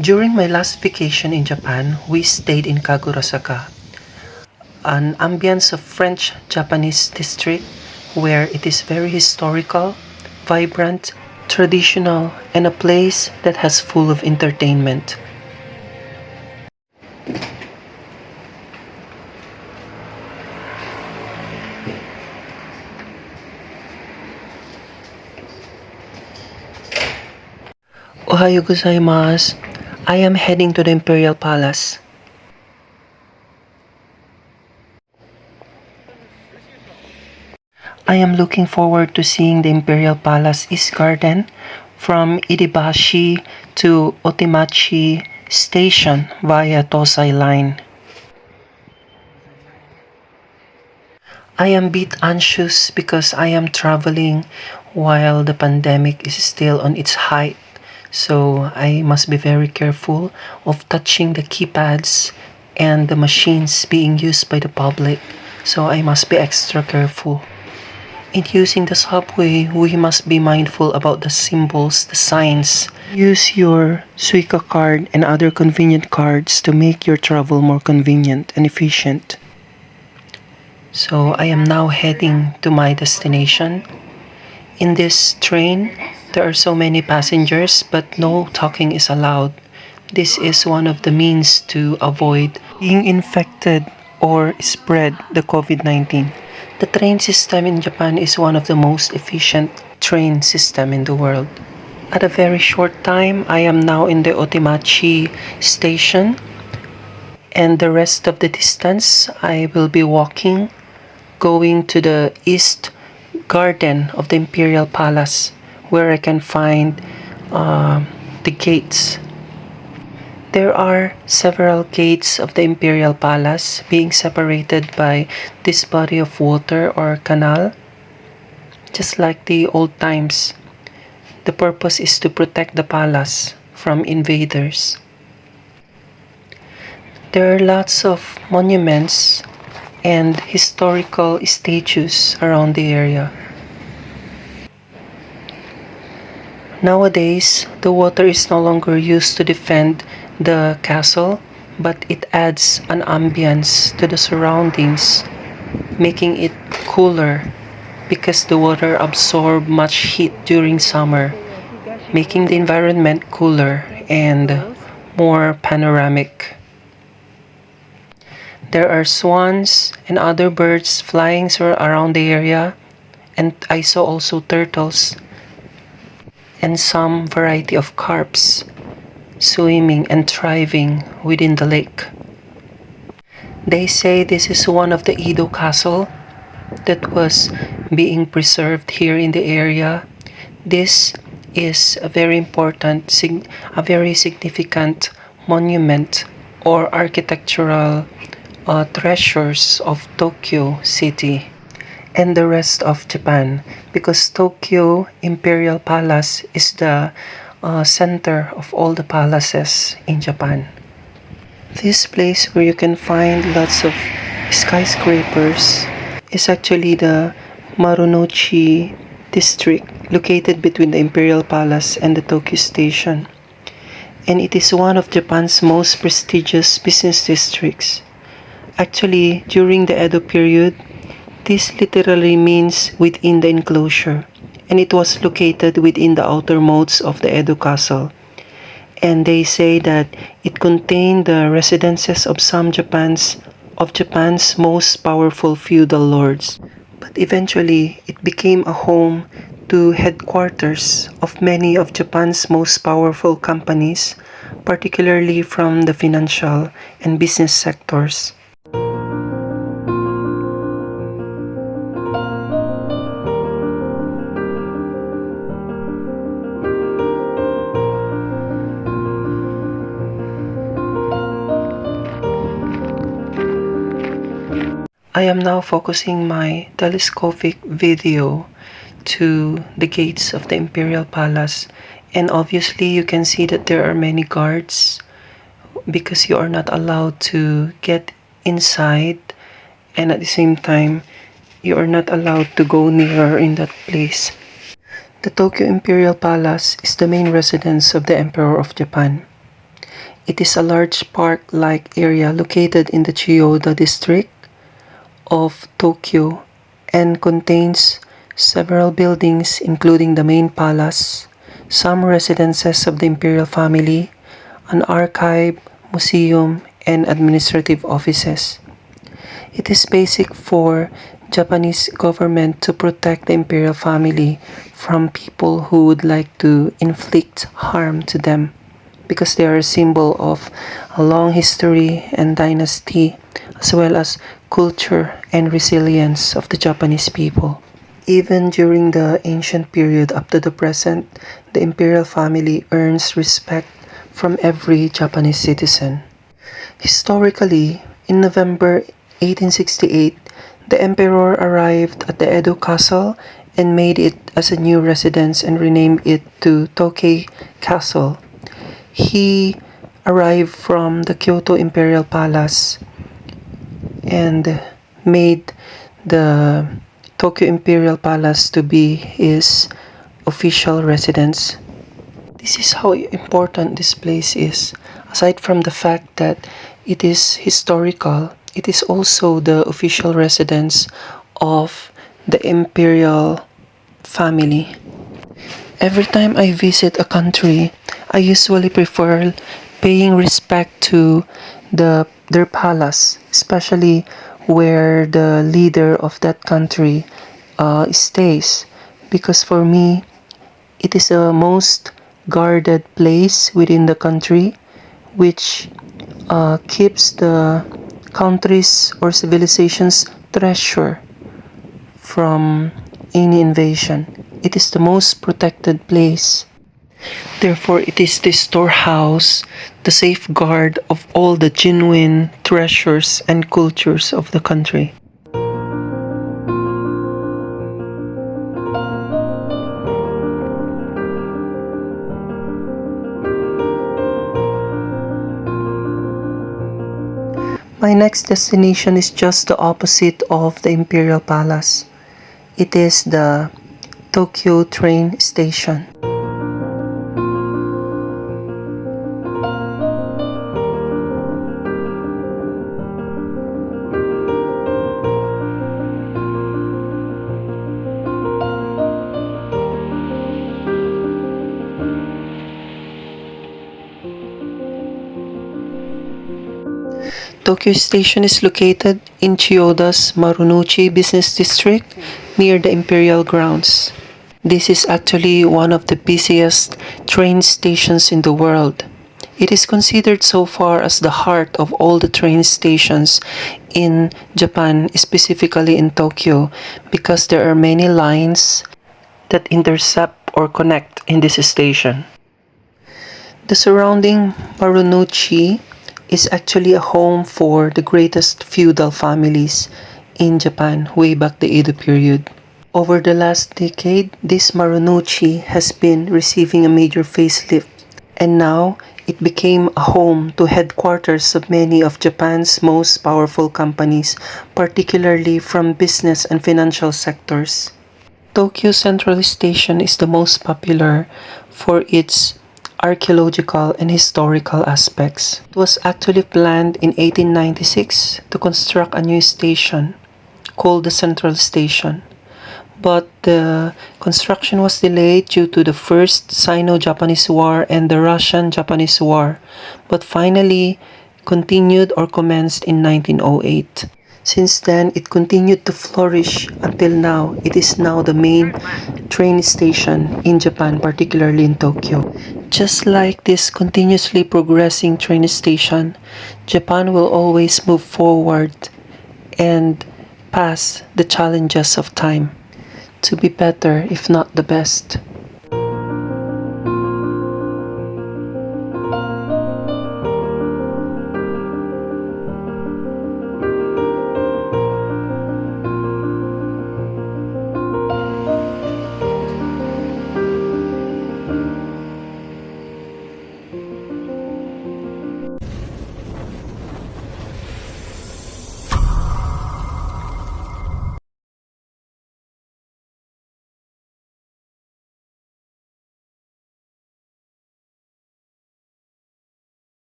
During my last vacation in Japan, we stayed in Kagurasaka, an ambience of French-Japanese district where it is very historical, vibrant, traditional, and a place that has full of entertainment. Ohayo gozaimasu. I am heading to the Imperial Palace. I am looking forward to seeing the Imperial Palace East Garden from Idibashi to Otimachi Station via Tosai Line. I am a bit anxious because I am traveling while the pandemic is still on its height. So I must be very careful of touching the keypads and the machines being used by the public. So I must be extra careful. In using the subway, we must be mindful about the symbols, the signs. Use your Suica card and other convenient cards to make your travel more convenient and efficient. So I am now heading to my destination. In this train, there are so many passengers, but no talking is allowed. This is one of the means to avoid being infected or spread the COVID-19. The train system in Japan is one of the most efficient train system in the world. At a very short time, I am now in the Otimachi station, and the rest of the distance I will be walking, going to the east garden of the Imperial Palace, where I can find the gates. There are several gates of the Imperial Palace being separated by this body of water or canal, just like the old times. The purpose is to protect the palace from invaders. There are lots of monuments and historical statues around the area. Nowadays, the water is no longer used to defend the castle, but it adds an ambience to the surroundings, making it cooler because the water absorbs much heat during summer, making the environment cooler and more panoramic. There are swans and other birds flying around the area, and I saw also turtles and some variety of carps swimming and thriving within the lake. They say this is one of the Edo castle that was being preserved here in the area. This is a very important, a very significant monument or architectural treasures of Tokyo City and the rest of Japan, because Tokyo Imperial Palace is the center of all the palaces in Japan. This place where you can find lots of skyscrapers is actually the Marunochi district, located between the Imperial Palace and the Tokyo Station. And it is one of Japan's most prestigious business districts. Actually, during the Edo period, this literally means within the enclosure, and it was located within the outer moats of the Edo castle. And they say that it contained the residences of some of Japan's most powerful feudal lords. But eventually, it became a home to headquarters of many of Japan's most powerful companies, particularly from the financial and business sectors. I am now focusing my telescopic video to the gates of the Imperial Palace, and obviously you can see that there are many guards because you are not allowed to get inside, and at the same time you are not allowed to go nearer in that place. The Tokyo Imperial Palace is the main residence of the Emperor of Japan. It is a large park-like area located in the Chiyoda district of Tokyo and contains several buildings including the main palace, some residences of the imperial family, an archive, museum, and administrative offices. It is basic for Japanese government to protect the imperial family from people who would like to inflict harm to them because they are a symbol of a long history and dynasty as well as culture and resilience of the Japanese people. Even during the ancient period up to the present, the imperial family earns respect from every Japanese citizen. Historically, in November 1868, the emperor arrived at the Edo Castle and made it as a new residence and renamed it to Tokei Castle. He arrived from the Kyoto Imperial Palace and made the Tokyo Imperial Palace to be his official residence. This is how important this place is. Aside from the fact that it is historical, it is also the official residence of the imperial family. Every time I visit a country, I usually prefer paying respect to their palace, especially where the leader of that country stays. Because for me, it is a most guarded place within the country, which keeps the country's or civilization's treasure from any invasion. It is the most protected place. Therefore, it is the storehouse, the safeguard of all the genuine treasures and cultures of the country. My next destination is just the opposite of the Imperial Palace. It is the Tokyo train station. Tokyo Station is located in Chiyoda's Marunochi business district near the Imperial grounds. This is actually one of the busiest train stations in the world. It is considered so far as the heart of all the train stations in Japan, specifically in Tokyo, because there are many lines that intercept or connect in this station. The surrounding Marunochi is actually a home for the greatest feudal families in Japan way back the Edo period. Over the last decade, this Marunochi has been receiving a major facelift, and now it became a home to headquarters of many of Japan's most powerful companies, particularly from business and financial sectors. Tokyo Central Station is the most popular for its archaeological and historical aspects. It was actually planned in 1896 to construct a new station called the Central Station, but the construction was delayed due to the First Sino-Japanese War and the Russian-Japanese War, but finally continued or commenced in 1908. Since then, it continued to flourish until now. It is now the main train station in Japan, particularly in Tokyo. Just like this continuously progressing train station, Japan will always move forward and pass the challenges of time to be better, if not the best.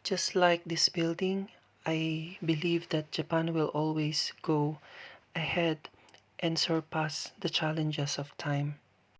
Just like this building, I believe that Japan will always go ahead and surpass the challenges of time.